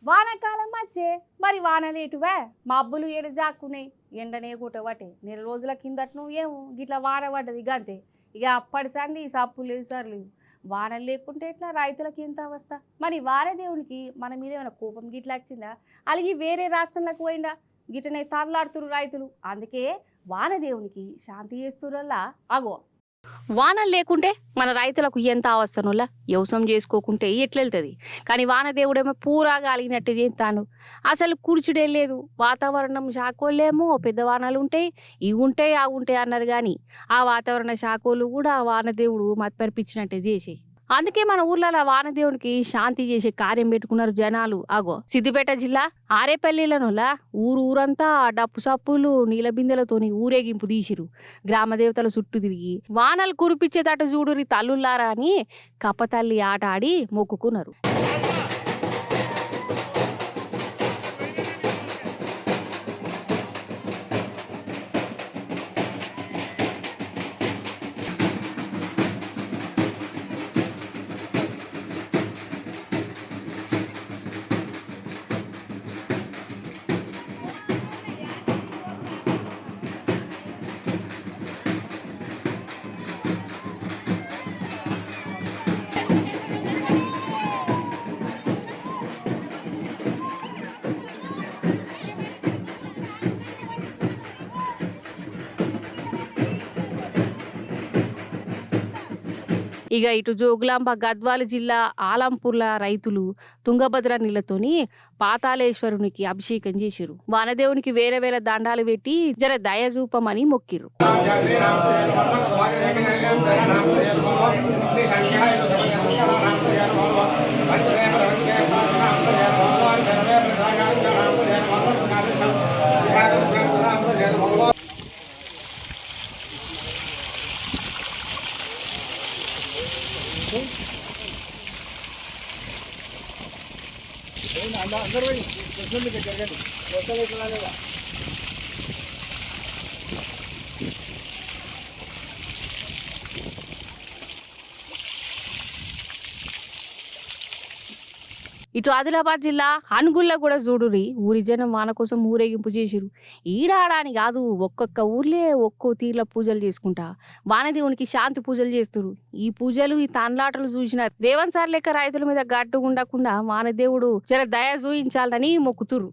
వానకాలం వచ్చే మరి వానలేటువే మబ్బులు ఏడు జాక్కున్నాయి ఎండనే కొట్టబట్టే నెల రోజుల కిందటను ఏమో గిట్లా వాన పడ్డది గంతే ఇక అప్పటి సంది సప్పులు లేదు సర్లేదు వానలు లేకుంటే ఎట్లా రైతులకి ఎంత అవస్థ మరి వానదేవునికి మన మీద ఏమైనా కోపం గిట్లా వచ్చిందా అలాగే వేరే రాష్ట్రంలోకి పోయిందా గిట్లనే తరలాడుతురు రైతులు అందుకే వానదేవునికి శాంతి చేస్తురల్లా అగో వానలు లేకుంటే మన రైతులకు ఎంత అవస్థనులా వ్యవసాయం చేసుకోకుంటే ఎట్లెళ్తుంది కానీ వానదేవుడేమో పూరా గాలిగినట్టు చేస్తాను అసలు కూర్చుడే లేదు వాతావరణం శాఖోళ్ళేమో పెద్ద వానలు ఉంటాయి ఇవి ఉంటాయి అవి ఉంటాయి అన్నారు కానీ ఆ వాతావరణ శాఖోళ్ళు కూడా వానదేవుడు మత్పరిపించినట్టే చేసి అందుకే మన ఊర్లలో వానదేవునికి శాంతి చేసే కార్యం పెట్టుకున్నారు జనాలు అగో సిద్దిపేట జిల్లా ఆరేపల్లిలనులా ఊరంతా డప్పు సప్పులు నీళ్ళ బిందెలతోని ఊరేగింపు తీసిరు గ్రామ దేవతల చుట్టూ తిరిగి వానలు కురిపించేటట్టు చూడురి తల్లుల్లారా అని కప్పతల్లి ఆట ఆడి మొక్కుకున్నారు. ఇక ఇటు జోగులాంబ గద్వాల జిల్లా ఆలంపూర్ల రైతులు తుంగభద్ర నీళ్లతోని పాతాళేశ్వరునికి అభిషేకం చేసిరు వానదేవునికి వేల వేల దండాలు పెట్టి జర దయ చూపమని మొక్కిరు. అందరూ జరగండి ఇటు ఆదిలాబాద్ జిల్లా హనుగుల్ల కూడా చూడురి ఊరి జనం వాన కోసం ఊరేగింపు చేసిరు ఈడాడాని కాదు ఒక్కొక్క ఊర్లే ఒక్కో తీర్ల పూజలు చేసుకుంటా వానదేవునికి శాంతి పూజలు చేస్తురు ఈ పూజలు ఈ తాన్లాటలు చూసిన రేవంత్ సార్ లెక్క రైతుల మీద గట్టు ఉండకుండా వానదేవుడు జర దయ చూయించాలని మొక్కుతురు.